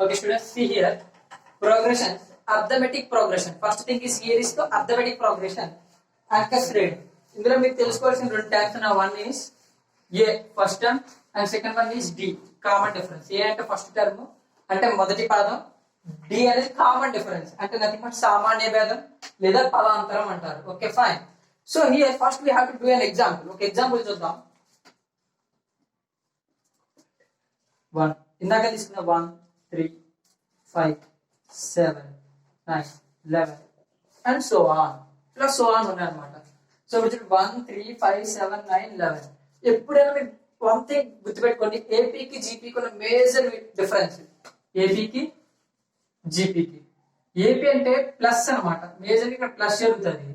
Okay, students, see here. Progression, arithmetic progression. First thing is here is the arithmetic progression. Anchors read. ఇందులో మీకు తెలుసుకోవాల్సిన రెండు types ఉన్నాయి. One is a first term and second one is d common difference. A అంటే first term అంటే మొదటి పదం, d అనేది కామన్ డిఫరెన్స్ అంటే నథింగ్ బట్ సామాన్య భేదం లేదా పదాంతరం అంటారు. Okay fine. So here first we have to do an example. ఒక ఎగ్జాంపుల్ చూద్దాం. 1 ఇందాక తీసుకున్న 1 3 5 7 9 11 and so on plus so on ఉన్నాయి అన్నమాట. సో 1 3 5 7 9 11. ఎప్పుడైనా మీరు వన్ థింగ్ గుర్తుపెట్టుకోండి, ఏపీకి జీపీకి ఉన్న మేజర్ డిఫరెన్స్. ఏపీకి జీపీకి, ఏపీ అంటే ప్లస్ అనమాట, మేజర్ ఇక్కడ ప్లస్ జరుగుతుంది.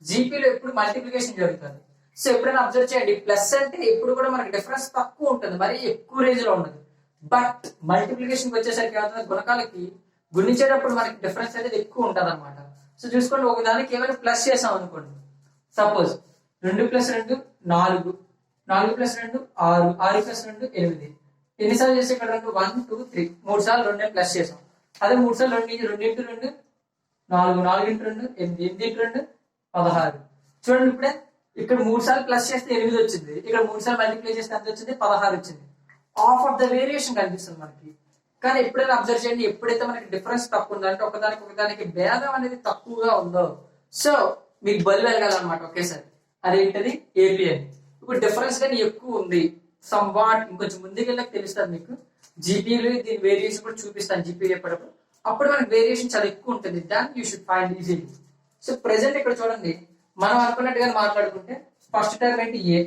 జీపీలో ఎప్పుడు మల్టిప్లికేషన్ జరుగుతుంది. సో ఎప్పుడైనా అబ్జర్వ్ చేయండి, ప్లస్ అంటే ఎప్పుడు కూడా మనకి డిఫరెన్స్ తక్కువ ఉంటుంది, మరి ఎక్కువ రేంజ్ లో ఉండదు. బట్ మల్టిప్లికేషన్ వచ్చేసరికి ఏమవుతుంది, గుణకాలకి గుణించేటప్పుడు మనకి డిఫరెన్స్ అనేది ఎక్కువ ఉంటుంది అనమాట. సో చూసుకోండి, ఒకదానికి ఏమైనా ప్లస్ చేసాం అనుకోండి, సపోజ్ 2 + 2 4, 4 + 2 6, 6 + 2 8. ఎన్నిసార్లు చేస్తే ఇక్కడ 1 2 3 3 సార్లు 2 ప్లస్ చేసాం. అదే 3 సార్లు 2 × 2 4, 4 × 2 8, 8 × 2 16. చూడండి, ఇప్పుడే ఇక్కడ 3 సార్లు ప్లస్ చేస్తే 8 వచ్చింది, ఇక్కడ 3 సార్లు మల్టిప్లై చేస్తే ఎంత వచ్చింది, 16 వచ్చింది. హాఫ్ ఆఫ్ ద వేరియేషన్ కనిపిస్తుంది మనకి. కానీ ఎప్పుడైనా అబ్జర్వ్ చేయండి, ఎప్పుడైతే మనకి డిఫరెన్స్ తక్కువ ఉందో అంటే ఒకదానికి భేదం అనేది తక్కువగా ఉందో, సో మీకు బలి వెలగాలన్నమాట ఒకేసారి. అదేంటది, ఏపీ అని. ఇప్పుడు డిఫరెన్స్ కానీ ఎక్కువ ఉంది సమ్ వాట్, ఇంకొంచెం ముందుకెళ్ళకి తెలుస్తుంది మీకు. జీపీలు దీని వేరియేషన్ కూడా చూపిస్తాను జీపీ చెప్పేటప్పుడు. అప్పుడు మనకి వేరియేషన్ చాలా ఎక్కువ ఉంటుంది. Than you should find easily. So present ఇక్కడ చూడండి, మనం అనుకున్నట్టుగా మాట్లాడుకుంటే ఫస్ట్ టర్మ్ ఏంటి, ఏ.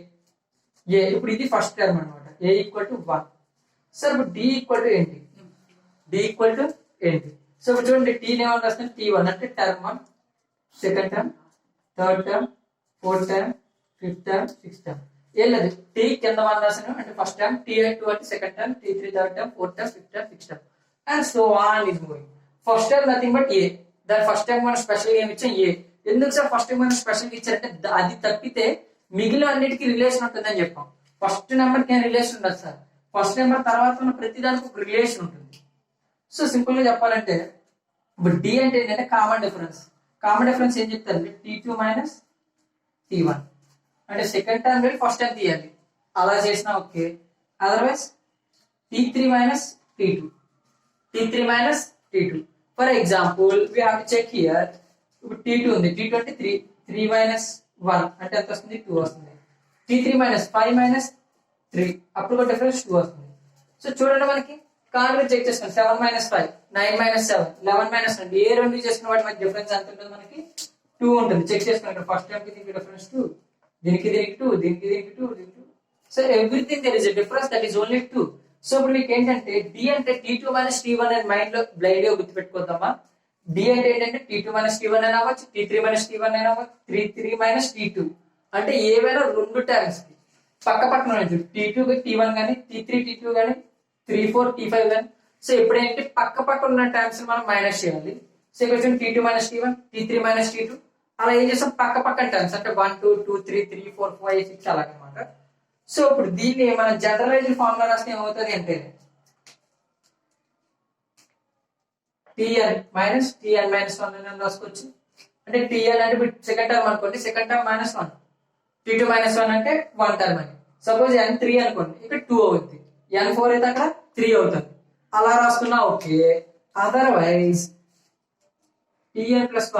ఇప్పుడు ఇది ఫస్ట్ టర్మ్ అనమాట, a = 1. సార్ ఇప్పుడు d = ఏంటి, d = ఏంటి. సో ఇప్పుడు చూడండి, t ఏమని రాస్తాను, t1 అంటే term 1, second term, third term, fourth term, fifth term, sixth term. ఏం లేదు, t కింద 1 రాసాను అంటే ఫస్ట్ టర్మ్, t2 అంటే second term, t3 third term, fourth term, fifth term, sixth term and so on is moving. First term nothing but a. దాని first time మనం special ఏమి ఇచ్చాం, ఏ. ఎందుకు సార్ ఫస్ట్ టైం మనం special ఇచ్చారంటే అది తప్పితే మిగిలిన అన్నిటికీ రిలేషన్ ఉంటుందని చెప్పాం. ఫస్ట్ నెంబర్ కి రిలేషన్ ఉండదు సార్, ఫస్ట్ నెంబర్ తర్వాత ఉన్న ప్రతి దానికి ఒక రిలేషన్ ఉంటుంది. సో సింపుల్ గా చెప్పాలంటే ఇప్పుడు డి అంటే ఏంటంటే కామన్ డిఫరెన్స్. కామన్ డిఫరెన్స్ ఏం చెప్తారు, t2 - t1 అంటే సెకండ్ టర్మ్ వెళ్ళి ఫస్ట్ టైం తీయాలి, అలా చేసినా okay. Otherwise t3 - t2, t3 - t2. For example we have to check here. ఇప్పుడు t2 ఉంది, t2 అంటే 3, 3 - 1 అంటే ఎంత వస్తుంది, 2 వస్తుంది. t3 - 5 - 3 అప్పుడు డిఫరెన్స్ 2 వస్తుంది. సో చూడండి, మనకి కాన్వర్ట్ చెక్ చేసుకోండి. 7 - 5 9 - 7 11 - 2 ఏ రెండు చేసుకున్న వాటి మధ్య డిఫరెన్స్ ఎంత ఉంటుంది, మనకి 2 ఉంటుంది. చెక్ చేసుకోండి, ఫస్ట్ టైం కి దీనికి డిఫరెన్స్ 2, దీనికి 2, దీనికి 2, దీనికి 2. So everything there is a difference, that is only 2. So ఇప్పుడు మీకు ఏంటంటే డి అంటే t2 - t1 అని మైండ్ లో బ్లైండ్ గా గుర్తుపెట్టుకోద్దామా. డి అంటే ఏంటంటే t2 - t1 అయినా అవ్వచ్చు, t3 - t1 అయినా అవ్వచ్చు, 3 - t2 అంటే ఏవైనా రెండు టర్మ్స్ కి పక్క పక్కన t2 t1 కానీ, t3 t2 కానీ, 3 4 t5 కానీ. సో ఎప్పుడైతే పక్క పక్కన ఉన్న టర్మ్స్ మనం మైనస్ చేయాలి. సో ఇక్కడ t2 - t1, t3 - t2 అలా ఏం చేస్తాం, పక్క పక్కన టర్మ్స్ అంటే 1 2 2 3 3 4 5 6 అలాగనమాట. సో ఇప్పుడు దీన్ని మనం జనరలైజ్డ్ ఫార్ములా రాస్తే ఏమవుతుంది అంటే tn - tn - 1 అని రాసుకోవచ్చు. అంటే tn అంటే సెకండ్ టర్మ్ అనుకోండి, సెకండ్ టర్మ్ -1, t2 - 1 అంటే 1 టర్మ్ అని. సపోజ్ n3 అనుకోండి, ఇక్కడ 2 అవుతుంది, n4 అయితే అక్కడ 3 అవుతుంది. అలా రాసుకున్నా ఓకే. అదర్వైజ్ tn +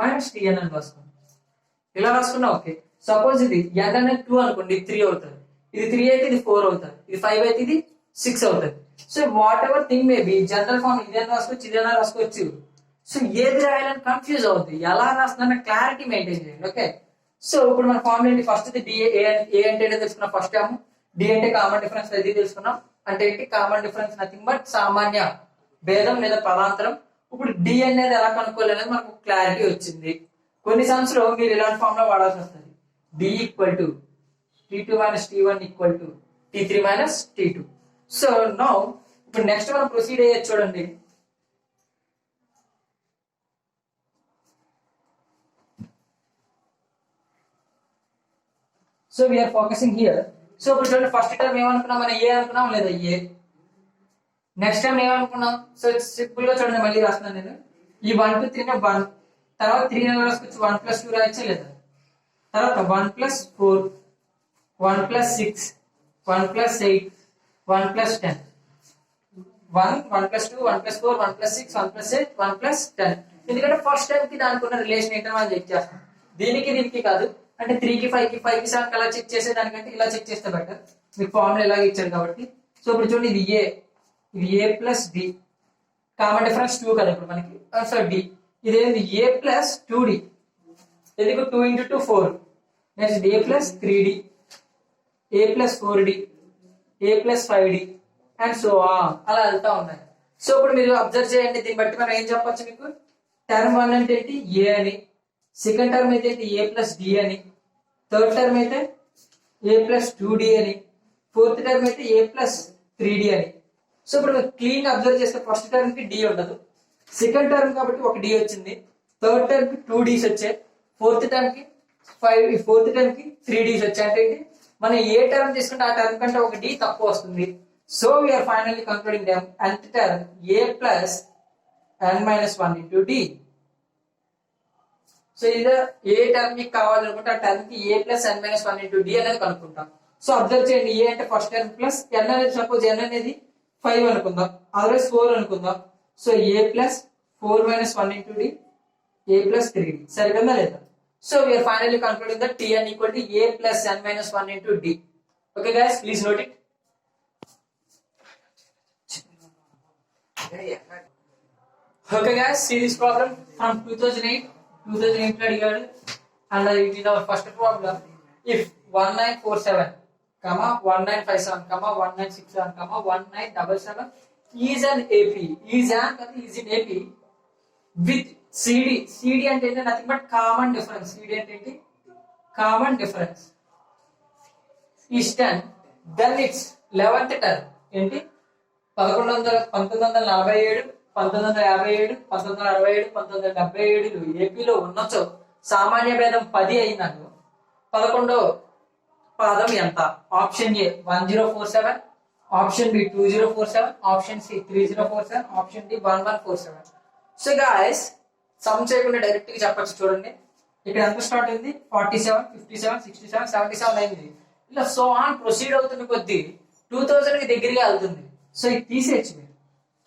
1 - tn అని రాసుకోండి, ఇలా రాసుకున్నా ఓకే. సపోజ్ ఇది n అనేది 2 అనుకోండి, ఇది 3 అవుతుంది, ఇది 3 అయితే ఇది 4 అవుతుంది, ఇది 5 అయితే ఇది 6 అవుతుంది. So whatever thing may be, general form ఇదేనా రాసుకోవచ్చు, ఇదేనా రాసుకోవచ్చు. సో ఏది రాయాలని కన్ఫ్యూజ్ అవుతుంది, ఎలా రాస్తున్నా క్లారిటీ మెయింటైన్ చేయండి. ఓకే. సో ఇప్పుడు మన ఫార్ములా ఏంటి, ఫస్ట్ ఏ అంటే ఏంటో తెలుసుకున్నాం, ఫస్ట్ టర్మ్. డి అంటే కామన్ డిఫరెన్స్, అది తెలుసుకున్నాం. అంటే ఏంటి, కామన్ డిఫరెన్స్ నథింగ్ బట్ సామాన్య భేదం లేదా పదాంతరం. ఇప్పుడు డి అనేది ఎలా కనుక్కోవాలి అనేది మనకు క్లారిటీ వచ్చింది. కొన్ని సంవత్సరాలు మీరు ఇలాంటి ఫార్ములా వాడాల్సి వస్తుంది. D = t2 - t1 = t3 - t2. So now ఇప్పుడు నెక్స్ట్ మనం ప్రొసీడ్ అయ్యేది చూడండి. So we are focusing here. So ఇప్పుడు చూడండి, ఫస్ట్ టర్మ్ ఏమనుకున్నాం, మనం ఏ అనుకున్నాం లేదా, నెక్స్ట్ టైం ఏమనుకున్నాం, సో సింపుల్ గా చూడండి మళ్ళీ రాస్తున్నాను నేను. ఈ 1 2 3 1 తర్వాత 3 రాసుకోవచ్చు, 1 + 2 రాయొచ్చా లేదా, తర్వాత 1 + 4 1 + 6 1 + 8 1 + 10 1 1 + 2 1 + 4 1 + 6 1 + 8 1 + 10. ఎందుకంటే ఫస్ట్ టైం కి దానికి ఉన్న రిలేషన్ ఏంటో మనం చెక్ చేస్తాం. దీనికి కాదు, అంటే 3 కి 5 కి 5 కి 7 కి అలా చెక్ చేసే దానికంటే ఇలా చెక్ చేస్తే బెటర్. మీకు ఫార్ములా ఇలాగే ఇచ్చారు కాబట్టి. సో ఇప్పుడు చూడండి, ఇది A + D, కామన్ డిఫరెన్స్ 2 కదా ఇప్పుడు మనకి. సో D ఇదేంది A + 2D, ఎందుకు 2 × 2 4. Next A + 3D, A + 4D, A + 5D and so అలా వెళ్తా ఉన్నాయి. సో ఇప్పుడు మీరు అబ్జర్వ్ చేయండి, దీన్ని బట్టి మనం ఏం చెప్పొచ్చు, మీకు టర్మ్ 1 అంటే ఏంటి A అని, సెకండ్ టర్మ్ అయితే ఏంటి A + D అని, థర్డ్ టర్మ్ అయితే A + 2D అని, ఫోర్త్ టర్మ్ అయితే A + 3D అని. సో ఇప్పుడు క్లీన్ గా అబ్జర్వ్ చేస్తే ఫస్ట్ టర్మ్ కి D ఉండదు, సెకండ్ టర్మ్ కాబట్టి ఒక D వచ్చింది, థర్డ్ టర్మ్ కి 2 Ds వచ్చాయి, ఫోర్త్ టర్మ్ కి 3 Ds వచ్చాయి. అంటే ఏంటి, మనం ఏ టర్మ్ తీసుకుంటే ఆ టర్మ్ కంటే ఒక D తక్కువ వస్తుంది. So we are finally concluding them nth term A + n - 1 × D. So ఇది ఏ టర్మ్ కి కావాలనుకుంటే ఆ టర్మ్ కి A + n - 1 × D అనేది కనుక్కుంటాం. సో అబ్జర్వ్ చేయండి, ఏ అంటే ఫస్ట్ టర్మ్ ప్లస్ n అనేది, సపోజ్ n అనేది 5 అనుకుందాం, అదర్వైజ్ 4 అనుకుందాం. So A + 4 - 1 × D, A + 3D సరిపోయిందా లేదా. So we are finally concluding that Tn = A + n - 1 × D. Okay guys, please note it. Okay guys, see this problem from 2008 అడిగాడు, and it is our first problem. If 1947, 1957, 1967, 1977 is in AP with CD అంటే nothing but common difference. CD అంటే ఏంటి, common difference is 10, then its 11th term ఏంటి 1947, 1957, 1967, 1977 ఏపీలో ఉన్నచో సామాన్య భేదం 10 అయినను 11వ పాదం ఎంత? Option A 1047, option B 2047, option C 3047, option D 1147. So guys, sum చేయకుండా డైరెక్ట్ గా చెప్పొచ్చు. చూడండి ఇక్కడ ఎంత స్టార్ట్ అయింది, 47, 57, 67, 77 అయింది. ఇలా సో ఆన్ ప్రొసీడ్ అవుతున్న కొద్దీ 2000 కి దగ్గరగా వెళ్తుంది. సో ఇది తీసేయచ్చు మీరు,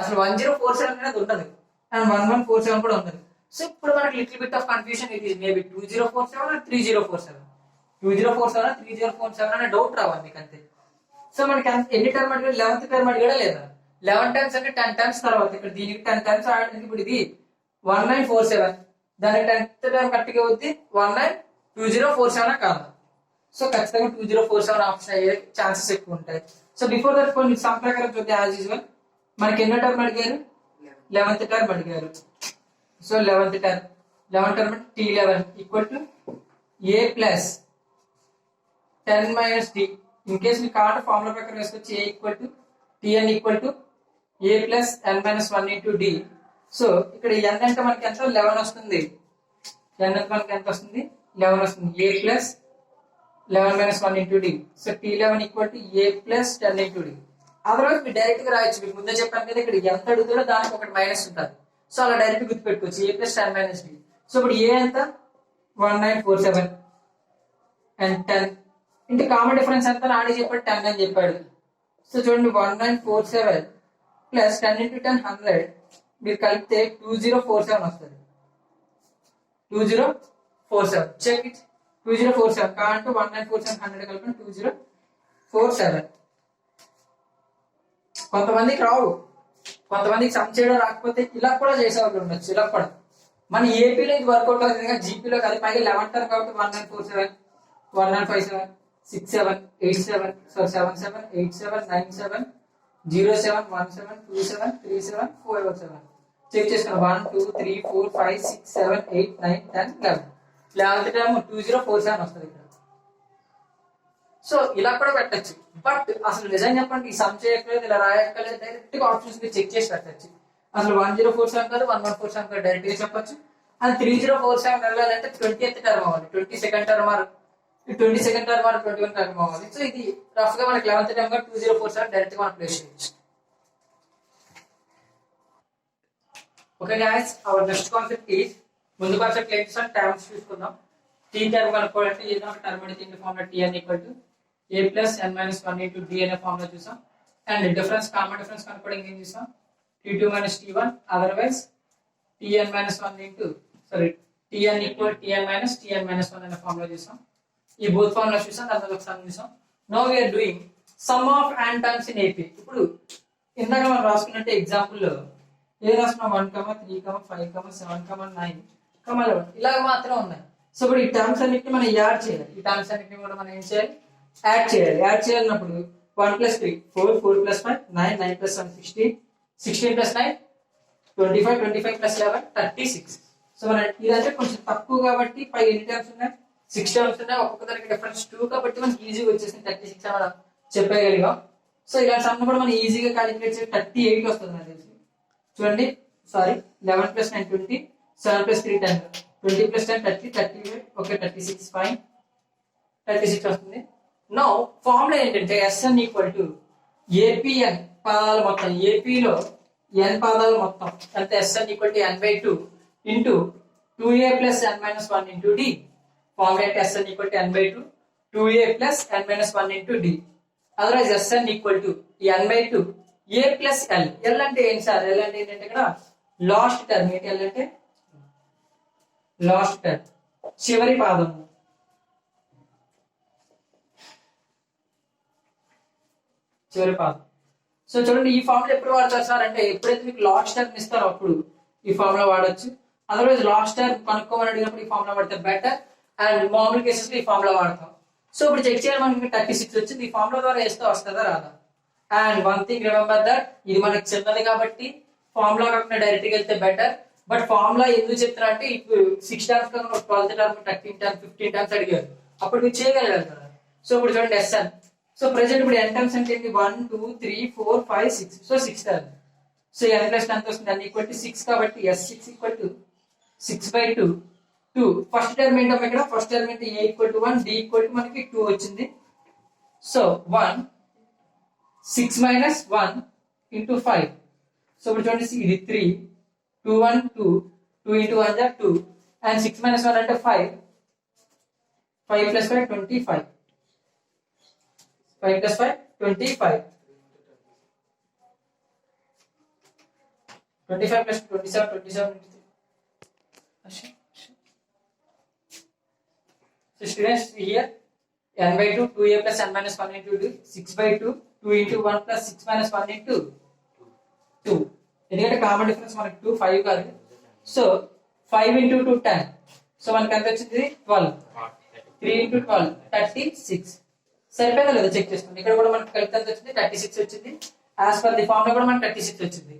అసలు 1047 అనేది ఉండదు అండ్ 1147 కూడా ఉండదు. సో ఇప్పుడు మనకి లిటిల్ బిట్ ఆఫ్ కన్ఫ్యూజన్, ఇది మేబీ 2047 or 3047, 2047 3047 అనే డౌట్ రావాలి మీకు అంతే. సో మనకి ఎన్ని టర్మ్ అడిగాడు, 11th టర్మ్ అడిగాడా లేదా, 11 టైమ్స్ అంటే 10 టైమ్స్ తర్వాత ఇక్కడ దీనికి 10 టైమ్స్ ఆడడానికి ఇప్పుడు ఇది 1947, దానికి 10th టర్మ్ కరెక్ట్గా అవుద్ది 192047 కాదు. సో ఖచ్చితంగా 2047 ఆప్షన్ అయ్యే ఛాన్సెస్ ఎక్కువ ఉంటాయి. సో బిఫోర్ దట్ కొన్ని సమ్ ప్రకారం చూద్దాం. యాజ్ యూజువల్ మనకి ఎన్నో టర్మ్ అడిగారు, 11th టర్మ్ అడిగారు. సో 11th టర్మ్ అంటే T11 = A + 10 - D. In case మీకు కావాలంటే ఫార్ములా ప్రకారం వేసుకొచ్చి A = Tn = A + n - 1 × D. So ఇక్కడ n అంటే మనకి ఎంత 11 వస్తుంది, n అంటే మనకి ఎంత వస్తుంది 11 వస్తుంది. A + 11 - 1 × D. So T11 = A + 10 × D. Otherwise మీరు డైరెక్ట్ గా రాయొచ్చు. మీకు ముందే చెప్పాను కదా, ఇక్కడ ఎంత అడుగుతాడో దానికి ఒకటి మైనస్ ఉంటుంది. సో అలా డైరెక్ట్ గుర్తు పెట్టుకోవచ్చు, A + 10 - D. సో ఇప్పుడు ఏ ఎంత 1947 అండ్ 10 ఇంటి కామన్ డిఫరెన్స్ ఎంత ఆడి చెప్పాడు 10 అని చెప్పాడు. సో చూడండి 1947 + 10 × 10 100 మీరు కలిపితే 2047 వస్తుంది. 2047 చెక్ ఇట్, 2047 కావాలంటే 1947 100 కలిపి 2047. కొంతమందికి రావు, కొంతమందికి సమ్ చేయడం రాకపోతే ఇలా కూడా చేసేవాళ్ళు ఉండొచ్చు. ఇలా కూడా మన ఏపీలో ఇది వర్కౌట్ అవుతుంది, కానీ జీపీలో కాదు. పైగా 11 టర్మ్ కాబట్టి 1947, 1957, 67, 87, 77, 87, 97, 07, 17, 27, 37, 407 చెక్ చేసుకున్నాం. 1 2 3 4 5 6 7 8 9 10 11. 11th టర్మ్ 2047 వస్తుంది ఇక్కడ. సో ఇలా కూడా పెట్టచ్చు. బట్ అసలు నిజం చెప్పండి, ఈ సమ్ చేయక్కలేదు, ఇలా రాయక్కలేదు, డైరెక్ట్ గా ఆప్షన్స్ మీరు చెక్ చేసి పెట్టచ్చు. అసలు 1047 కాదు, 1147 కాదు, డైరెక్ట్ గా చెప్పొచ్చు. అది 3047 వెళ్ళాలంటే 20th టర్మ్ అవ్వాలి, 22nd term are 22nd term are 21 term అవ్వాలి. సో ఇది రఫ్ గా మనకి 11th టర్మ్ గా 2047 డైరెక్ట్ గా మనం ప్లేస్ చేయొచ్చు. Okay guys, our next concept is, ముందు కాన్సెప్ట్ ఏం చేస్తాం, టర్మ్స్ చూసుకుందాం. టీ టర్మ్ కనుక్కోవాలంటే ఏదో ఒక టర్మ్ అనేది ఇంటి formula T N equal to a plus n minus 1 into d అనే ఫార్ములా చూసాం. అండ్ డిఫరెన్స్, కామన్ డిఫరెన్స్ కనుక్కోవడానికి ఏం చేసాం, T two minus T one, otherwise T N minus 1 into T N equal T N minus 1 అనే ఫార్ములా చూసాం. ఈ బోత్ ఫార్ములా చూసాం, దాని తర్వాత ఒకసారి చూసాం. Now we are doing sum of n terms in AP. ఇప్పుడు ఇందాక మనం రాసుకున్నట్టు ఎగ్జాంపుల్ లో ఏ రాసుకున్నాం, 1, 3, 5, 7, 9, 11 ఇలాగ మాత్రం ఉన్నాయి. సో ఇప్పుడు ఈ టర్మ్స్ అన్నిటిని మనం యాడ్ చేయాలి. ఈ టర్మ్స్ అన్నిటిని కూడా మనం ఏం చేయాలి, యాడ్ చేయాలి. యాడ్ చేయాలన్నప్పుడు 1 + 3 4, 4 + 5 9, 9 + 1 16, 16 + 9 25, 25 + 11 36. సో మన ఇదంటే కొంచెం తక్కువ కాబట్టి పై ఎన్ని టర్మ్స్ ఉన్నాయి, 6 టర్మ్స్ ఉన్నాయి. ఒక్కొక్క దానికి డిఫరెన్స్ 2 కాబట్టి మనకి ఈజీగా వచ్చేసింది 36 అని మనం చెప్పగలిగాం. సో ఇలాంటి సమ్ కూడా మనం ఈజీగా క్యాలిక్యులేట్ చేసి 38 వస్తుంది నాకు తెలిసి. చూడండి, సారీ, 11 + 9 20, 7 + 3 10, 20 + 10 30, 38, ఓకే 36 ఫైన్, 36 వస్తుంది. నౌ ఫార్ములా ఏంటంటే Sn ఈక్వల్ టు ఏపీఎన్ పదాలు మొత్తం, ఏపీలో n పదాలు మొత్తం అంటే Sn equal to n/2 into 2a + n - 1 into d. Formula అంటే Sn equal to n/2 2a + n - 1 into d. Otherwise Sn equal to n/2 a + l. l అంటే ఏంటి sir, l అంటే ఏంటంటే ఇక్కడ లాస్ట్ టర్మ్. ఏంటి l అంటే last term, చివరి పాదము. చివరి పాదం. సో చూడండి, ఈ ఫార్ములా ఎప్పుడు వాడతారు సార్ అంటే ఎప్పుడైతే మీకు లాస్ట్ టర్మ్ ఇస్తారో అప్పుడు ఈ ఫార్ములా వాడచ్చు. అదర్వైజ్ లాస్ట్ టర్మ్ కనుక్కోమని అడిగినప్పుడు ఈ ఫార్ములా వాడితే బెటర్. అండ్ మామూలు కేసెస్ ఈ ఫార్ములా వాడతాం. సో ఇప్పుడు చెక్ చేయాలి, మనకి 36 వచ్చింది. ఈ ఫార్ములా ద్వారా వేస్తే వస్తుందా రాదా? And one thing remember that ఇది మనకి చిన్నది కాబట్టి ఫార్ములా కాకుండా డైరెక్ట్ గా వెళ్తే బెటర్. బట్ ఫార్ములా ఎందుకు చెప్తారా అంటే ఇప్పుడు 6 టర్మ్స్ కాకుండా 12th టర్మ్ 13 టర్మ్ 15 టర్మ్స్ అడిగారు, అప్పుడు మీరు చేయగలగాలి కదా. సో ఇప్పుడు చూడండి Sn. సో ప్రెసెంట్ ఇప్పుడు n టర్మ్స్ అంటే ఏంటి, 1 2 3 4 5 6. So 6 term. సో n + 10 వస్తుంది, n ఈక్వల్ టు 6 కాబట్టి S6 equal to 6/2 2. First term ఏంటో ఇక్కడ, ఫస్ట్ టర్మ్ అంటే a equal to 1, d equal to మనకి 2 వచ్చింది. So 1 6 - 1 into 5. సో ఇప్పుడు చూడండి, ఇది 3 2 1 2 2 ఇంటూ 1 2 అండ్ 6 - 1 అంటే 5 5 + 5 25 5 + 5 25 25 + 27 27 So students, here n/2 2a + n - 1 into d 6/2 2 into 1 + 6 - 1 into 2. ఎందుకంటే కామన్ డిఫరెన్స్ మనకి 2 5 కాదు. So 5 into 2 10. సో మనకి ఎంత వచ్చింది 12. 3 into 12 36. సరిపోయిందా లేదా చెక్ చేసుకోండి. ఇక్కడ కూడా మనకి కలిపి ఎంత వచ్చింది 36 వచ్చింది. యాజ్ పర్ ది ఫార్ములా కూడా మనకి 36 వచ్చింది.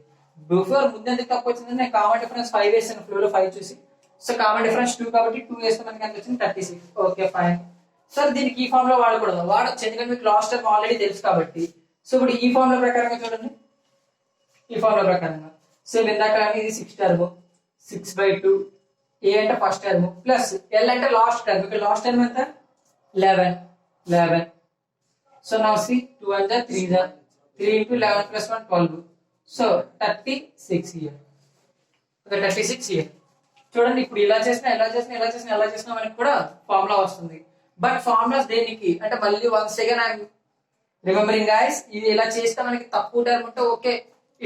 బిఫోర్ ముందు ఎందుకు తక్కువ వచ్చింది, నేను కామన్ డిఫరెన్స్ 5 వేసాను ఫ్లో లో 5 చూసి. సో కామన్ డిఫరెన్స్ 2 కాబట్టి 2 వేస్తే మనకి ఎంత వచ్చింది 36. Okay fine. సార్ దీనికి ఈ ఫార్ములా వాడకూడదు, వాడొచ్చు ఎందుకంటే మీకు లాస్ట్ టర్మ్ ఆల్రెడీ తెలుసు కాబట్టి. సో ఇప్పుడు ఈ ఫార్ములా ప్రకారంగా చూడండి, ఈ ఫార్ములా ప్రకారంగా సేమ్ ఇందాక ఇది 6 టర్మ్ 6/2 a అంటే ఫస్ట్ టర్మ్ ప్లస్ l అంటే లాస్ట్ టర్మ్. ఇక్కడ లాస్ట్ టర్మ్ ఎంత 11 11. So now see 2 1 3 3 into 11 + 1 12. So 36 here. Okay 36 here. చూడండి ఇప్పుడు ఇలా చేసినా మనకి కూడా ఫార్ములా వస్తుంది. బట్ ఫార్ములాస్ దేనికి అంటే మళ్ళీ once again I'm remembering guys, ఇది ఇలా చేస్తే మనకి తక్కువ టర్మ్ ఉంటే ఓకే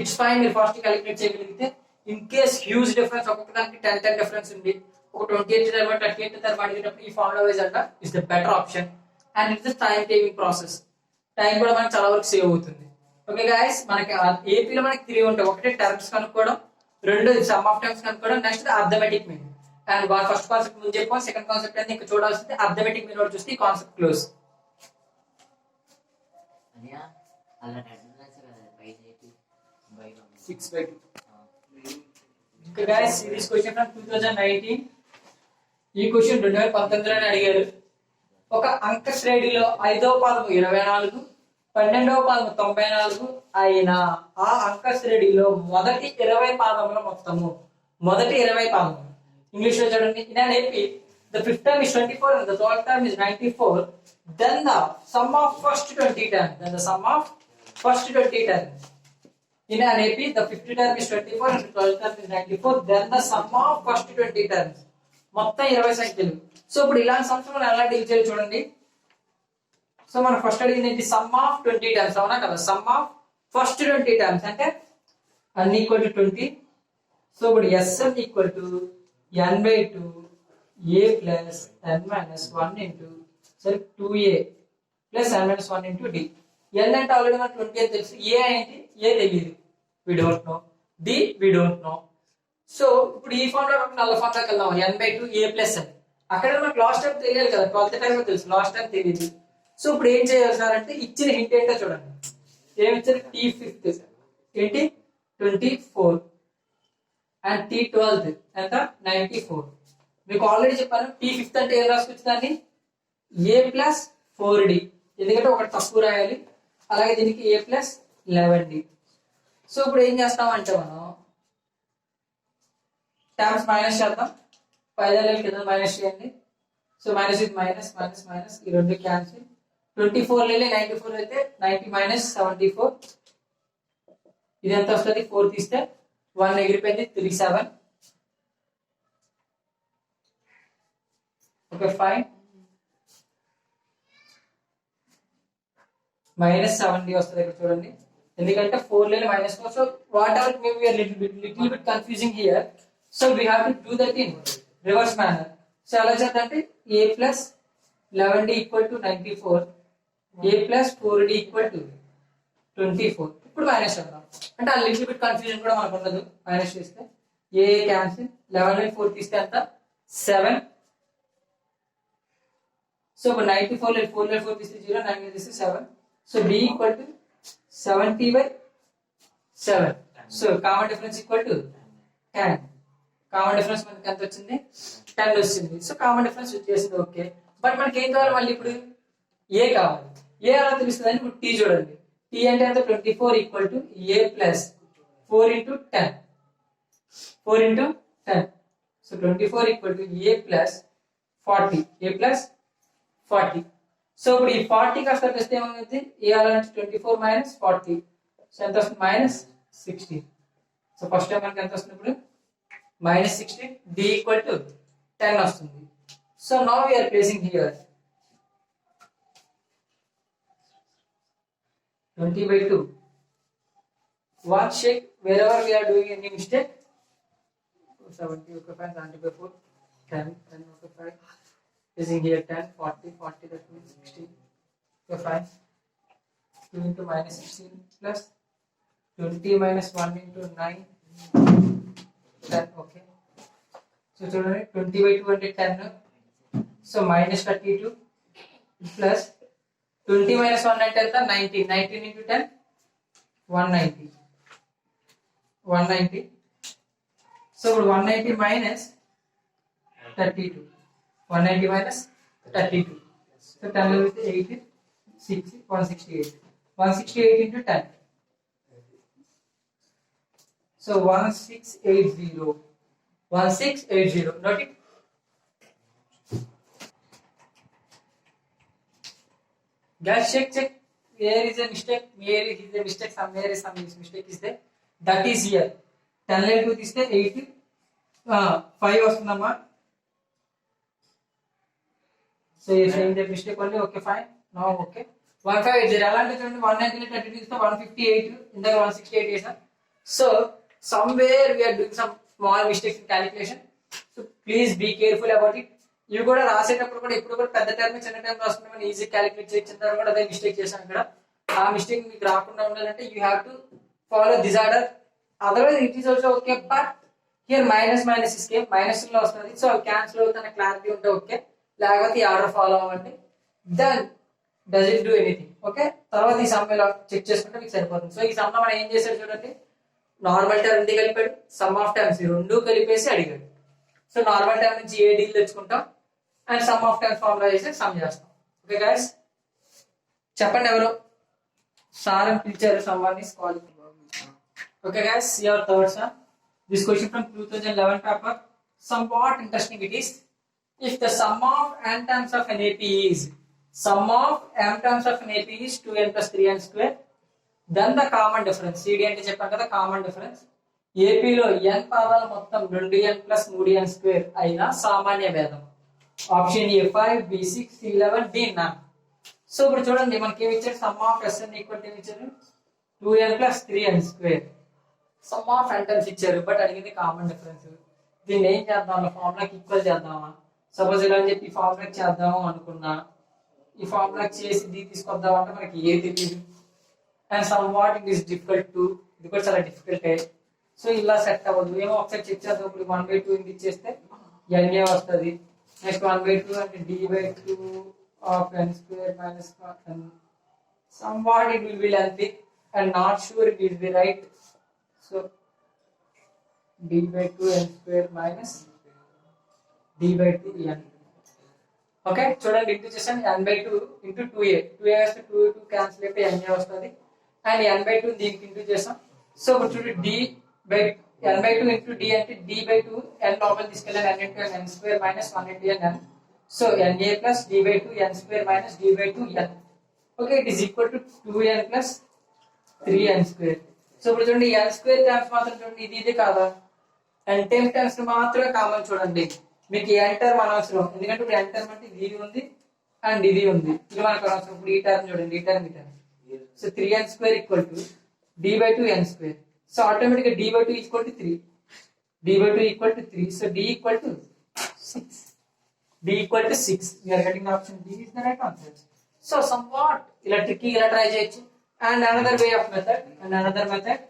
ఇట్స్ ఫైన్, మీరు ఫాస్ట్ క్యాలిక్యులేట్ చేయగలిగితే. ఇన్ కేస్ హ్యూజ్ డిఫరెన్స్, ఒక్కొక్క దానికి 10 డిఫరెన్స్ ఉంది, ఒక 28 టర్మ్ 38 టర్మ్ అడిగినప్పుడు ఈ ఫార్ములా వైజ్ అంట is the better option. And it's time taking process, time కూడా మనకి చాలా వరకు సేవ్ అవుతుంది. ఓకే గైస్, మనకి ఏపీలో మనకి 3 ఉంటాయి. ఒకటి టర్మ్స్ కనుక్కోవడం, రెండు సమ్ ఆఫ్ టర్మ్స్ కనుక్కోవడం, next arithmetic mean. And first concept ముందు చెప్పాం, సెకండ్ కాన్సెప్ట్ అయితే ఇంకా చూడాల్సింది అర్థమెటిక్ మీన్ చూస్తే ఈ concept close. Guys this question from 2019. ఈ క్వశ్చన్ 2019 అడిగారు. ఒక అంక శ్రేణిలో 5వ పదము 24 12వ పదము 94 అయినా ఆ అంక శ్రేణిలో మొదటి 20 పాదముల మొత్తము, మొదటి 20 పాదములు. ఇంగ్లీష్ లో చూడండి, in an AP the fifth term is 24 and the 12th term is 94, then the sum of first 20 terms, then the sum of first 20 terms in an AP the 50 term is 24 and the 12 term is 94, then the sum of first 20 terms మొత్తం 20 సంఖ్యలు. So ఇప్పుడు ఇలాంటి sums మనం ఎలా deal చేయాలి చూడండి. So మనం first అడిగింది ఏంటి, సమ్ ఆఫ్ 20 టర్మ్స్, అవునా కదా. సమ్ ఆఫ్ ఫస్ట్ 20 టర్మ్స్ అంటే n ఈక్వల్ టు 20. సో ఇప్పుడు Sm equal to n/2 a plus n minus 1 into 2a plus n minus 1 into d. n అంటే ఆల్రెడీ మనకు 20 అని తెలుసు, a ఏంటి, a తెలియదు, we don't know, d we don't know. So ఇప్పుడు ఈ formula నల్ల ఫార్ములాకి వెళ్దాం, n/2 a ప్లస్ n. అక్కడ మనకు లాస్ట్ టైం తెలియాలి కదా, 12th టైం తెలుసు, లాస్ట్ టైం తెలియదు. సో ఇప్పుడు ఏం చేయాలి సార్ అంటే ఇచ్చిన హింట్ ఏంటో చూడండి. ఏమి ఇచ్చారు, t5 ఏంటి 24 అండ్ t12 ఎంత 94. మీకు ఆల్రెడీ చెప్పాను t5 అంటే ఏం రాసుకోవచ్చు దాన్ని, a ప్లస్ 4d, ఎందుకంటే ఒకటి తక్కువ రాయాలి. అలాగే దీనికి a ప్లస్ 11d. సో ఇప్పుడు ఏం చేస్తామంటే మనం టర్మ్స్ మైనస్ చేద్దాం, పైదల కింద మైనస్ చేయండి. సో మైనస్ ఇది మైనస్ మైనస్ మైనస్, ఈ రెండు క్యాన్సిల్. 24 లేలే 94 అయితే 90 మైనస్ 74, ఇది ఎంత వస్తుంది, 4 తీస్తే 1 ఎగిరిపోయింది, 37. ఓకే ఫైన్, మైనస్ 70 వస్తుంది ఇక్కడ చూడండి, ఎందుకంటే 4 లేని minus 4. So what ever may be little bit confusing here. So we have to do that in reverse manner. So ఎలా చేద్దామంటే a plus 11d equal to 94, a plus 4d equal to 24. ఇప్పుడు minus చేద్దాం, అంటే ఆ little bit confusion కూడా మనకు ఉండదు. Minus చేస్తే a క్యాన్సిల్, 11 4 తీస్తే ఎంత 7. సో 94 4 4 తీస్తే 0, 9 తీస్తే 7. So d equal to 70/7. So common difference equal to 10. Common difference మనకి ఎంత వచ్చింది, 10 వచ్చింది. సో కామన్ డిఫరెన్స్ వచ్చేసింది, ఓకే. బట్ మనకి ఏం కావాలి, మళ్ళీ ఇప్పుడు ఏ కావాలి. ఏ ఎలా తెలుస్తుంది అని ఇప్పుడు టీ చూడండి. టీ అంటే ఎంత, 24 equal to a plus 4 into 10, 4 into 10. So 24 equal to a plus 40, A plus 40. So ఇప్పుడు ఈ 40 కాస్త వస్తే ఏమవుతుంది, ఏ అలాంటి 24 మైనస్ 40, సో ఎంత వస్తుంది, మైనస్ 16. సో ఫస్ట్ టైం మనకి ఎంత వస్తుంది ఇప్పుడు, మైనస్ 16. d ఈక్వల్ టు 10 వస్తుంది. So now we are placing here 20/2. One check wherever we are doing any mistake. 70, okay fine, 90/4, 10, 10, okay fine. Placing here 10, 40, 40, that means 16, okay fine. 2 into minus 16 plus 20 minus 1 into 9, 10, okay. So 20/2 అంటే 10. So minus 32 plus 20 minus 1 అంటే ఎంత, 19. 19 into 10, 190. 190. So 190 minus 32. 190 minus 32. So 10 with 8, 6, 168. 168 into 10. So 1680. 1680. Note it. Guys, check. Where is a mistake? Where is a mistake? Somewhere is some mistake is there. That is here. 10 lane 2 is there. 8. 5 వస్తుందమ్మా. So you're saying that mistake only. Okay, fine. Now okay. 1580. అలాంటి చూడండి, 190 32 ఇస్తే 158. ఇందాక 168 చేసాం. So somewhere we are doing some small mistakes in calculation. So please be careful about it. ఇవి కూడా రాసేటప్పుడు కూడా ఇప్పుడు కూడా పెద్ద టర్మ్ చిన్న టర్మ్ రాసుకుంటే మనం ఈజీ క్యాలిక్యులేట్ చేయొచ్చు. తర్వాత కూడా అదే మిస్టేక్ చేశాను ఇక్కడ. ఆ మిస్టేక్ మీకు రాకుండా ఉండాలంటే you have to follow this order. Otherwise it is also okay, but here minus minus ఇస్కే మైనస్ లో వస్తుంది. సో అవి క్యాన్సిల్ అవుతున్న క్లారిటీ ఉంటే ఓకే, లేకపోతే ఈ ఆర్డర్ ఫాలో అవ్వండి. Then does it do anything, okay. తర్వాత ఈ సమ్ ఇలా చెక్ చేసుకుంటే మీకు సరిపోతుంది. సో ఈ సమ్ లో మనం ఏం చేశాడు చూడండి, నార్మల్ టర్మ్ ఎంత కలిపాడు, సమ్ ఆఫ్ టర్మ్స్ రెండు కలిపేసి అడిగాడు. సో నార్మల్ టర్మ్ నుంచి ఏ డీల్ తెచ్చుకుంటాం and some of terms formula చేసి సమ్ చేస్తాం. ఓకే గైస్, చెప్పండి ఎవరు సార్ అని పిలిచారు, someone is calling. Okay guys, your third sum. This question from 2011 paper. Somewhat interesting it is. If the sum of n terms of an AP is 2n plus 3n square then the common difference, CD అంటే చెప్పాను కదా common difference, ఏపీలో ఎన్ పదాలు మొత్తం 2n plus 3n square అయిన సామాన్య భేదం. Option A 5, B 6, C 11, D 9. So ఇప్పుడు చూడండి మనకి ఏమి ఇచ్చారు, sum of SN equal to ఏమి ఇచ్చారు 2n plus 3n square. Sum of n terms ఇచ్చారు బట్ అడిగింది కామన్ డిఫరెన్స్. దీన్ని ఏం చేద్దాం, ఫార్ములాకి ఈక్వల్ చేద్దామా, సపోజ్ ఇలా అని చెప్పి ఫార్ములాకి చేద్దాము అనుకున్నా, ఈ ఫార్ములాకి చేసి డి తీసుకొద్దాం అంటే మనకి ఏ తెలియదు, and some what it is difficult to, ఇది కూడా చాలా డిఫికల్ట్. సో ఇలా సెట్ అవ్వదు. ఏమో ఒకసారి చెక్ చేద్దాం. ఇప్పుడు 1/2 ఇది ఇచ్చేస్తే ఎన్ఏ వస్తుంది. నెక్స్ట్ 1/2 అంటే d/2 of n square minus n. Somewhat it will be lengthy and not sure it will be right. So d/2 n square minus d/2 n. Okay, చూడండి ఇంటూ చేసాను n/2 into 2a. 2a వస్తే 2 cancel అయిపోయి n వస్తుంది and n/2 దీనికి into చేసాం. So ఇప్పుడు చూడండి n/2 into d అంటే d/2 n లోపల తీసుకెళ్ళాను n into n square minus 1 into n. So na plus d/2 n square minus d/2 n. Okay, it is equal to 2n plus 3n square. So ఇప్పుడు చూడండి n square terms మాత్రం చూడండి ఇది కాదా, n terms మాత్రమే common. చూడండి మీకు n term అనవసరం, ఎందుకంటే ఇప్పుడు n టర్మ్ అంటే ఇది ఉంది అండ్ ఇది ఉంది, ఇది మనకు అనవసరం. ఇప్పుడు ఈ టర్మ్ చూడండి, ఈ term. So 3n square equal to d/2 n square. So automatically d/2 equal to 3. d/2 equal to 3. So d equal to 6. d equal to 6. We are getting option D is the right answer. So somewhat ila tricky ila try cheyochu. And another way of method,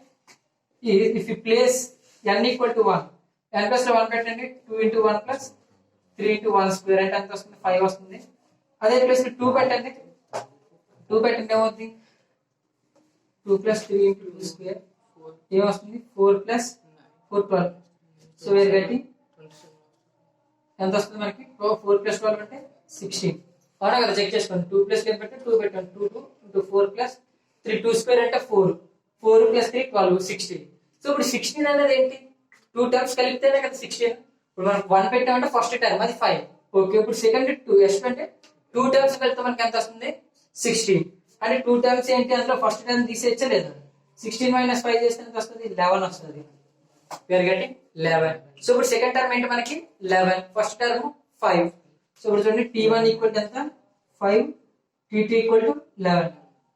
is if you place n equal to 1, n plus 1 పెట్టండి, 2 into 1 plus 3 into 1 square అంటే ఎంత వస్తుంది, 5 వస్తుంది. అదే place 2 పెట్టండి, 2 పెట్టండి ఏమవుతుంది, 2 plus 3 into 2 square ఏమొస్తుంది, 4 plus 4 12. So we are getting ఎంత వస్తుంది మనకి, 4 plus 12 అంటే 16. అవునా కదా, చెక్ చేసుకోండి. 2 plus 10 పెట్టి 2 పెట్టండి, 2 into 4 plus 3, 2 square అంటే 4, 4 plus 3 12, 16. సో ఇప్పుడు 16 అనేది ఏంటి, 2 టర్మ్స్ కలిపితేనే కదా 16. ఇప్పుడు మనకి 1 పెట్టామంటే ఫస్ట్ టర్మ్ అది 5. ఓకే, ఇప్పుడు సెకండ్ 2 ఎస్ట్ అంటే 2 టర్మ్స్ కలిపితే మనకి ఎంత వస్తుంది, 16. అంటే 2 టర్మ్స్ ఏంటి, అందులో ఫస్ట్ టర్మ్ తీసేయచ్చా లేదా, 16 minus 5 చేస్తే ఎంత వస్తుంది, 11 వస్తుంది. We are getting 11. సో ఇప్పుడు సెకండ్ టర్మ్ ఏంటి మనకి 11, ఫస్ట్ టర్మ్ 5. సో ఇప్పుడు చూడండి t1 ఈక్వల్ టు ఎంత 5, t2 equal to 11.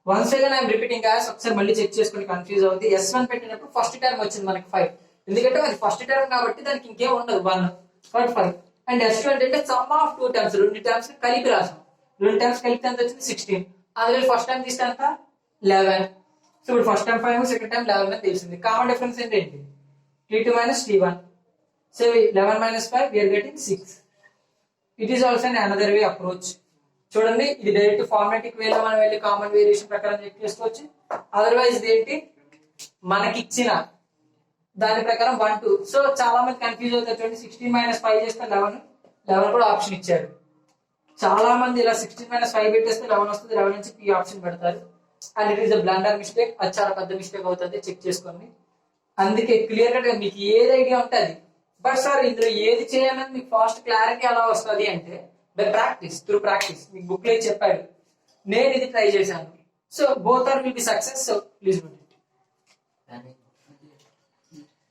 Once again I'm repeating guys, ఒకసారి మళ్ళీ చెక్ చేసుకొని కన్ఫ్యూజ్ అవుతుంది. S1 పెట్టినప్పుడు ఫస్ట్ టర్మ్ వచ్చింది మనకి 5, ఎందుకంటే అది ఫస్ట్ టర్మ్ కాబట్టి దానికి ఇంకేం ఉండదు, 1 ఫర్ 5. అండ్ S2 అంటే సమ్ ఆఫ్ 2 టర్మ్స్, 2 టర్మ్స్ కలిపి రాసాం. 2 టర్మ్స్ కలిపితే ఎంత వచ్చింది 16. అందులో ఫస్ట్ టర్మ్ తీస్తే ఎంత 11. సో ఇప్పుడు ఫస్ట్ టర్మ్ 5, సెకండ్ టర్మ్ 11 అని తెలిసింది. కామన్ డిఫరెన్స్ ఏంటి, t2 minus t1. So 11 minus 5, we are getting 6. It is also another way approach. చూడండి ఇది డైరెక్ట్ ఫార్మాటిక్ వేలో మనం వెళ్ళి కామన్ వేరియేషన్ ప్రకారం చెక్ చేసుకోవచ్చు. అదర్వైజ్ ఏంటి, మనకి ఇచ్చిన దాని ప్రకారం 1 2. సో చాలా మంది కన్ఫ్యూజ్ అవుతారు. చూడండి 16 minus 5 చేస్తే 11 కూడా ఆప్షన్ ఇచ్చారు. చాలా మంది ఇలా 16 minus 5 పెట్టేస్తే 11 వస్తుంది, 11 నుంచి p ఆప్షన్ పెడతారు. And it is a blunder mistake, అది చాలా పెద్ద మిస్టేక్ అవుతుంది, చెక్ చేసుకోండి. అందుకే క్లియర్ కట్ గా మీకు ఏది ఐడియా ఉంటుంది, బట్ సార్ ఇందులో ఏది చేయాలని మీకు ఫాస్ట్ క్లారిటీ ఎలా వస్తుంది అంటే బై ప్రాక్టీస్, త్రూ ప్రాక్టీస్. మీకు బుక్ లో చెప్పాడు, నేను ఇది ట్రై చేశాను. So both are will be success. So please do it.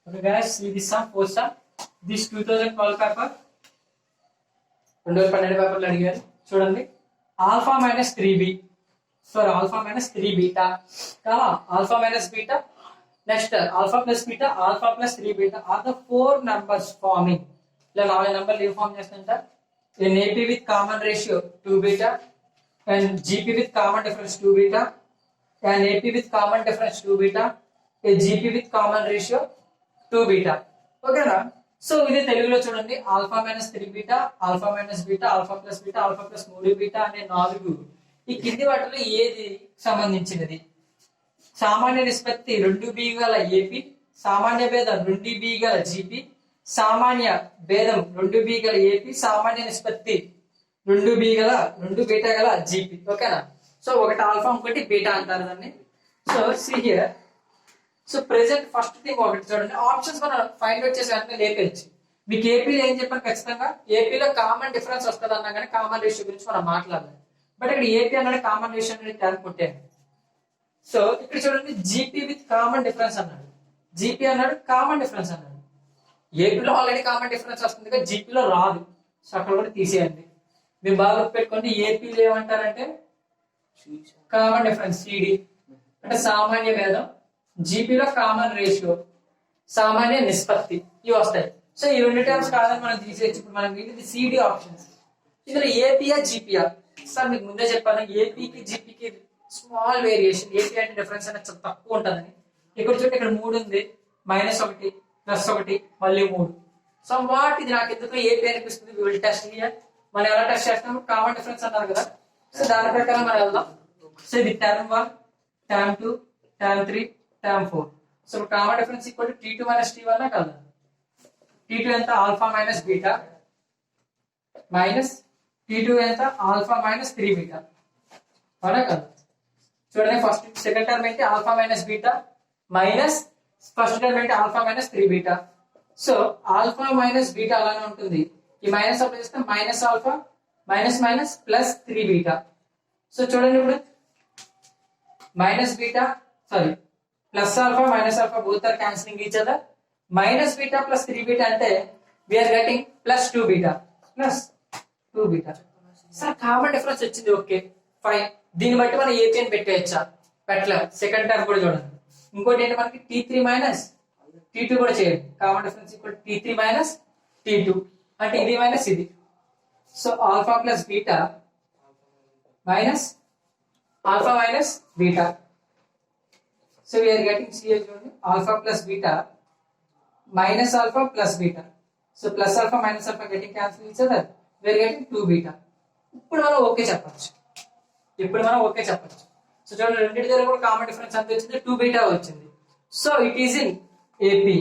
Okay guys, ఇది some for some this 2012 paper, 2012 పేపర్లో అడిగారు. చూడండి alpha minus 3b, sorry alpha minus 3 beta, alpha minus beta, next alpha plus beta, alpha plus 3 beta are the 4 numbers forming. ఇలా 4 నంబర్లు ఏం form చేస్తుంట, an AP with common ratio 2 beta, and GP with common difference 2 beta, an AP with common difference 2 beta, a GP with common ratio 2 beta. ఓకేనా. So ఇది తెలుగులో చూడండి, alpha minus 3 beta, alpha minus beta, alpha plus beta, alpha plus 3 beta అనే 4. ఈ కింది వాటిలో ఏది సంబంధించినది, సామాన్య నిష్పత్తి 2b గల ఏపీ, సామాన్య భేదం 2b గల జీపీ, సామాన్య భేదం 2b గల ఏపీ, సామాన్య నిష్పత్తి 2b గల 2 బీటా గల జీపీ. ఓకేనా. సో ఒకటి ఆల్ఫా ఒకటి బీటా అంటారు దాన్ని. So see here, so present first thing ఒకటి చూడండి, ఆప్షన్స్ మనం ఫైండ్ అవుట్ చేసి వెంటనే లేపేయచ్చు. మీకు ఏపీలో ఏం చెప్పాను, ఖచ్చితంగా ఏపీలో కామన్ డిఫరెన్స్ వస్తుంది అన్నా కానీ కామన్ రేషియో గురించి మనం మాట్లాడాలి. బట్ ఇక్కడ ఏపీ అన్నాడు కామన్ రేషియో అనేది టర్మ్ కొట్టాను. సో ఇక్కడ చూడండి జీపీ విత్ కామన్ డిఫరెన్స్ అన్నాడు, జీపీ అన్నాడు, కామన్ డిఫరెన్స్ అన్నాడు. ఏపీలో ఆల్రెడీ కామన్ డిఫరెన్స్ వస్తుంది కదా, జీపీలో రాదు. సో అక్కడ కూడా తీసేయండి. మీరు బాగా పెట్టుకోండి, ఏపీలో ఏమంటారంటే కామన్ డిఫరెన్స్ సిడి అంటే సామాన్య భేదం, జీపీలో కామన్ రేషియో సామాన్య నిష్పత్తి, ఇవి వస్తాయి. సో ఈ రెండు టర్మ్స్ కాదని మనం తీసేయచ్చు. ఇప్పుడు మనం ఇది సిడి ఆప్షన్స్. ఇందులో ఏపీఆ జీపీఆ, సార్ మీకు ముందే చెప్పాను ఏపీకి జీపీకి స్మాల్ వేరియేషన్, ఏపీ అంటే డిఫరెన్స్ అనేది చాలా తక్కువ ఉంటుందని. ఇక్కడ చూడండి ఇక్కడ 3 ఉంది, -1 +1 మళ్ళీ 3. సో వాట్ ఇది నాకు ఎందుకు ఏపీ అనిపిస్తుంది, వి విల్ టెస్ట్ హియర్. మనం ఎలా టెస్ట్ చేస్తాం, కామన్ డిఫరెన్స్ అన్నారు కదా, సో దాని ప్రకారం మనం వెళ్దాం. సో ఇది term 1, term 2, term 3, term 4. So common difference equal to T2 - T1 కదా. T2 ఎంత alpha minus beta minus T2 ఎంత ఆల్ఫా మైనస్ 3 బీటా అవునా కదా. చూడండి ఫస్ట్ సెకండ్ టర్మ్ ఏంటి alpha minus beta minus first term ఏంటి alpha minus 3 beta. So alpha minus beta అలానే ఉంటుంది, ఈ మైనస్ అప్లై చేస్తే minus alpha minus minus plus 3 beta. So చూడండి ఇప్పుడు minus beta sorry plus alpha minus alpha both are cancelling each other. Minus beta plus 3 beta అంటే we are getting plus 2 beta plus 2 beta. Sir common difference వచ్చింది, okay fine. దీన్ని బట్టి మనం AP అని పెట్టేయచ్చా, పెట్టలే. Second term కూడా చూడండి. ఇంకోటి ఏంటి మనకి T3 మైనస్ T2 కూడా చేయండి. Common difference equal T3 minus T2 అంటే ఇది మైనస్ ఇది. So alpha plus beta minus alpha minus beta. So we are getting సిఎల్ చూడండి alpha plus beta minus alpha plus beta. So plus alpha minus alpha getting cancel each other, we are getting 2 beta. ఇప్పుడు మనం okay చెప్పచ్చు, ఇప్పుడు మనం okay చెప్పచ్చు. So చూడండి రెండింటి దగ్గర కూడా కామన్ డిఫరెన్స్ ఎంత వచ్చింది, 2 బీటా వచ్చింది. So it is in AP,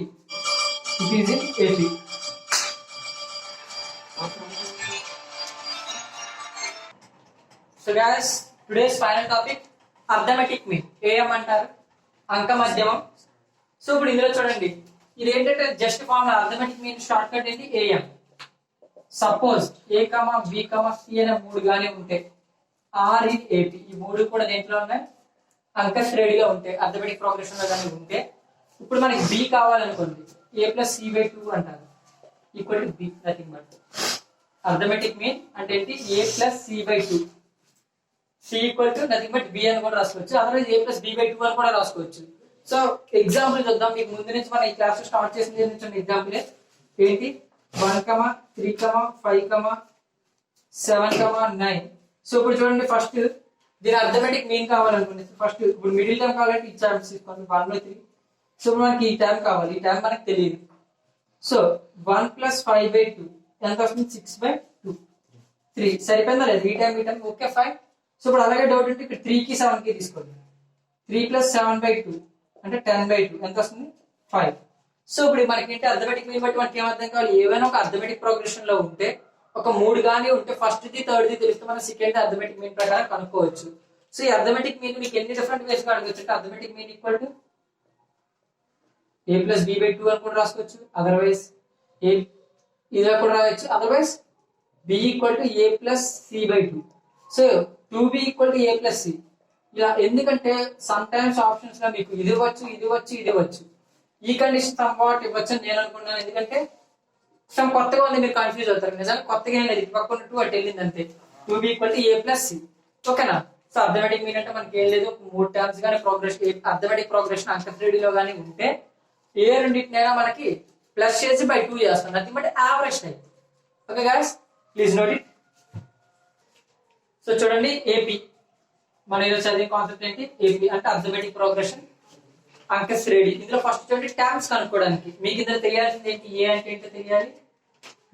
it is in AP. So guys today's final topic arithmetic mean, AM అంటారు అంక మధ్యమం. సో ఇప్పుడు ఇందులో చూడండి ఇది ఏంటంటే just formula, arithmetic mean shortcut ఏంటి AM. Suppose a comma b comma c అనే 3 గానే ఉంటే ఆర్ ఇన్ ఏపీ, ఈ 3 కూడా దేంట్లో ఉన్నాయి అంక శ్రేణిలో ఉంటాయి, అర్థమెటిక్ ప్రోగ్రెషన్ లో కానీ ఉంటే. ఇప్పుడు మనకి బి కావాలనుకోండి, a + c/2 అంటారు equal to be, nothing but arithmetic mean అంటే ఏంటి a + c/2, c equal to nothing but b అని కూడా రాసుకోవచ్చు, అదర్వైజ్ a + b/2 అని కూడా రాసుకోవచ్చు. సో ఎగ్జాంపుల్ చూద్దాం. మీకు ముందు నుంచి మనం ఈ క్లాస్ స్టార్ట్ చేసిన ఎగ్జాంపుల్ ఏంటి 1, 3, 5, 7, 9. సో ఇప్పుడు చూడండి ఫస్ట్ దీని అర్థమెటిక్ మీన్ కావాలనుకోండి, ఫస్ట్ ఇప్పుడు మిడిల్ టర్మ్ కావాలంటే ఈ టర్మ్స్ తీసుకోండి 1/3. సో ఇప్పుడు మనకి ఈ టర్మ్ కావాలి, ఈ టర్మ్ మనకి తెలియదు. సో 1 + 5/2 ఎంత వస్తుంది 6/2, 3 సరిపోయిందా లేదు, ఈ టర్మ్ ఓకే ఫైన్. సో ఇప్పుడు అలాగే డౌట్ ఉంటే ఇక్కడ 3 కి 7 కి తీసుకోండి, 3 + 7/2 అంటే 10/2 ఎంత వస్తుంది 5. సో ఇప్పుడు మనకి ఏంటి అర్థమెటిక్ మీన్ బట్టి మనకి ఏమర్థం కావాలి, ఏవైనా ఒక అర్థమెటిక్ ప్రోగ్రెషన్ లో ఉంటే ఒక 3 గానీ ఉంటే ఫస్ట్ ది థర్డ్ ది తెలిస్తే మనం సెకండ్ అర్థమెటిక్ మీన్ ప్రకారం కనుక్కోవచ్చు. సో ఈ అర్థమెటిక్ మీన్ మీకు ఎన్ని డిఫరెంట్ వేస్ గా అడగచ్చు అంటే arithmetic mean equal to a + b/2 అని కూడా రాసుకోవచ్చు, అదర్వైజ్ a ఇలా కూడా రాయొచ్చు, otherwise b equal to a + c/2. So 2b equal to a + c ఇలా. ఎందుకంటే సమ్ టైమ్స్ ఆప్షన్స్ లో మీకు ఇది వచ్చు ఇది వచ్చు ఇది వచ్చు, ఈ కండిషన్ సంవాట్ ఇవ్వచ్చు అని నేను అనుకున్నాను. ఎందుకంటే సమ్ కొత్తగా ఉంది, మీరు కన్ఫ్యూజ్ అవుతారు. నిజంగా కొత్తగా ఏం లేదు, పక్కన 2 అటు వెళ్ళింది అంతే. 2b equal to a + c ఓకేనా. సో అర్థమెటిక్ మీన్ అంటే మనకి ఏం లేదు, 3 టర్మ్స్ కానీ ప్రోగ్రెషన్ అర్థమెటిక్ ప్రోగ్రెషన్ అంక శ్రేణిలో కానీ ఉంటే ఏ రెండింటినైనా మనకి ప్లస్ చేసి బై 2 చేస్తాం, nothing but average type. Okay guys please note it. So చూడండి ఏపీ మన ఈరోజు చదివే కాన్సెప్ట్ ఏంటి, ఏపీ అంటే అర్థమెటిక్ ప్రోగ్రెషన్ అంక శ్రేణి. ఇందులో ఫస్ట్ చూడండి టర్మ్స్ కనుక్కోవడానికి మీకు ఇందులో తెలియాల్సింది ఏంటి, ఏ అంటే ఏంటో తెలియాలి,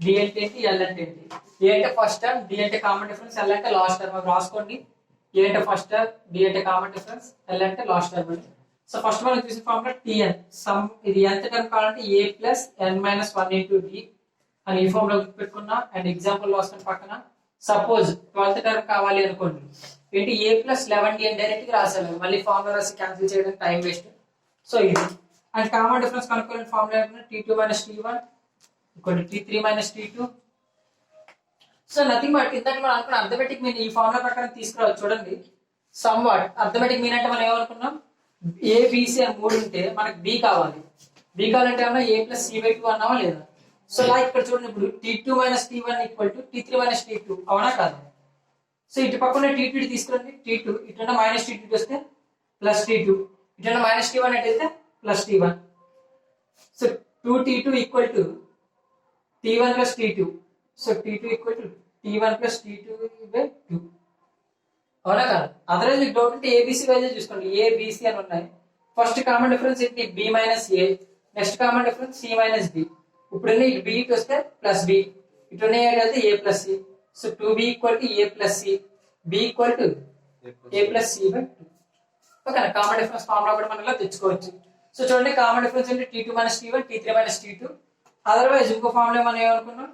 డి అంటే ఏంటి, ఎల్ అంటే ఏంటి. ఏ అంటే ఫస్ట్ టర్మ్, డి అంటే కామన్ డిఫరెన్స్, ఎల్ అంటే లాస్ట్ టర్మ్. అవి రాసుకోండి. ఏ అంటే ఫస్ట్ టర్మ్, డి అంటే కామన్ డిఫరెన్స్, ఎల్ అంటే లాస్ట్ టర్మ్ అండి. సో ఫస్ట్ మనం చూసిన ఫార్ములా Tn, సమ్ ఇది ఎంత టర్మ్ కావాలంటే a + n - 1 * d అని ఈ ఫార్ములా పెట్టుకున్నా. అండ్ ఎగ్జాంపుల్ రాసుకుని పక్కన సపోజ్ 12th టర్మ్ కావాలి అనుకోండి, ఏంటి a + 11d అని డైరెక్ట్ గా రాసాను, మళ్ళీ ఫార్ములా రాసి క్యాన్సిల్ చేయడానికి టైం వేస్ట్. సో ఇది అండ్ కామన్ డిఫరెన్స్ కనుక్కోవాలని formula T2 - T1 = T3 - T2. So nothing but ఇందాక మనం అనుకున్న అర్థమెటిక్ మీన్ ఈ ఫార్ములా ప్రకారం తీసుకురావచ్చు. చూడండి సమ్వాట్ అర్థమెటిక్ మీన్ అంటే మనం ఏమనుకున్నాం, ఏబిసి అని 3 ఉంటే మనకి బి కావాలి. బి కావాలంటే ఏమన్నా a+c/2 అన్నావా లేదా? సో ఇలా ఇక్కడ చూడండి, ఇప్పుడు t2 - t1 = t3 - t2 అవునా కాదు? సో ఇటు పక్కన t2 తీసుకురండి, t2 ఇటు -t2 వస్తే +t2, ఇటు -t1 అయితే +t1. So 2t2 = t1 + t2. So t2 = t1 + t2/2 అవునా కాదు? అదర్వైజ్ మీకు డౌట్ ఉంటే ఏబిసి వైజ్ చూసుకోండి. ఏబిసి అని ఉన్నాయి. ఫస్ట్ కామన్ డిఫరెన్స్ ఏంటి, b - a. Next common difference c - b. ఇప్పుడు ఇటు b ఇటు వస్తే +b, ఇటు అయితే a+c. So 2b = a+c, b = a+c/2. ఓకేనా? కామన్ డిఫరెన్స్ ఫార్ములా కూడా మనం ఇలా తెచ్చుకోవచ్చు. సో చూడండి, కామన్ డిఫరెన్స్ అంటే t2 - t1, t3 - t2. Otherwise ఇంకో ఫార్ములా మనం ఏమనుకున్నాం,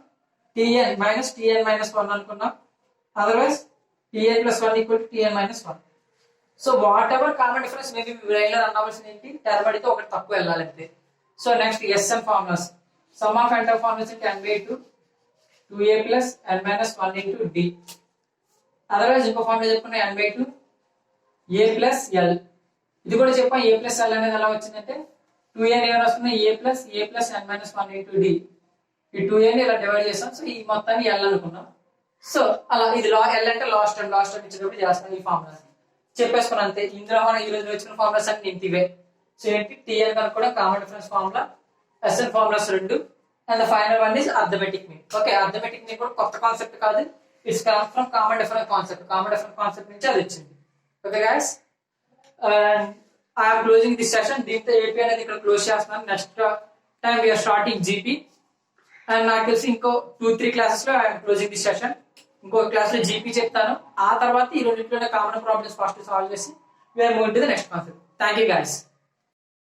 tn - tn - 1 అనుకున్నాం. Otherwise tn + 1 = tn - 1. So whatever common difference maybe మీ బ్రెయిన్ లో రన్ అవ్వాల్సింది ఏంటి, టర్మ్ అడిగితే ఒకటి తక్కువ వెళ్ళాలంటే. So next SN formulas. Sum of enter formulas అంటే n/2 2a + n - 1 × d. అదర్వైజ్ ఇంకో ఫార్ములా చెప్పుకున్నా n/2 a + l. ఇది కూడా చెప్పాం, a + l అనేది ఎలా వచ్చిందంటే 2a ఏమైనా వస్తుంది, a + n - 1 × d. ఈ 2a ని ఇలా డివైడ్ చేస్తాం. సో ఈ మొత్తాన్ని l అనుకున్నాం. సో అలా ఇది l అంటే లాస్ట్ టైం ఇచ్చేటప్పుడు చేస్తాం. ఈ ఫార్ములాస్ చెప్పేసుకున్నాం అంతే. ఇందులో మనం ఈ రోజు వచ్చిన ఫార్ములాస్ అన్ని ఇంటివే. సో ఏంటి, tn కనుక్కోవడం common difference formula, SN formulas 2, and the final one is arithmetic mean. Okay, arithmetic mean కూడా కొత్త కాన్సెప్ట్ కాదు, it's come from common difference concept. Common difference concept నుంచి అది వచ్చింది. Okay guys, I'm closing this session. దీంతో AP అనేది ఇక్కడ close చేస్తున్నాను. Next time we are starting GP. And నాకు తెలిసి ఇంకో 2-3 క్లాసెస్ లో ఐఎమ్ క్లోజింగ్ దిస్ సెషన్. ఇంకో క్లాస్ లో జీపీ చెప్తాను. ఆ తర్వాత ఈ రెండింటిలోనే కామన్ ప్రాబ్లమ్స్ ఫస్ట్ సాల్వ్ చేసి we are moving to the next concept. Thank you guys.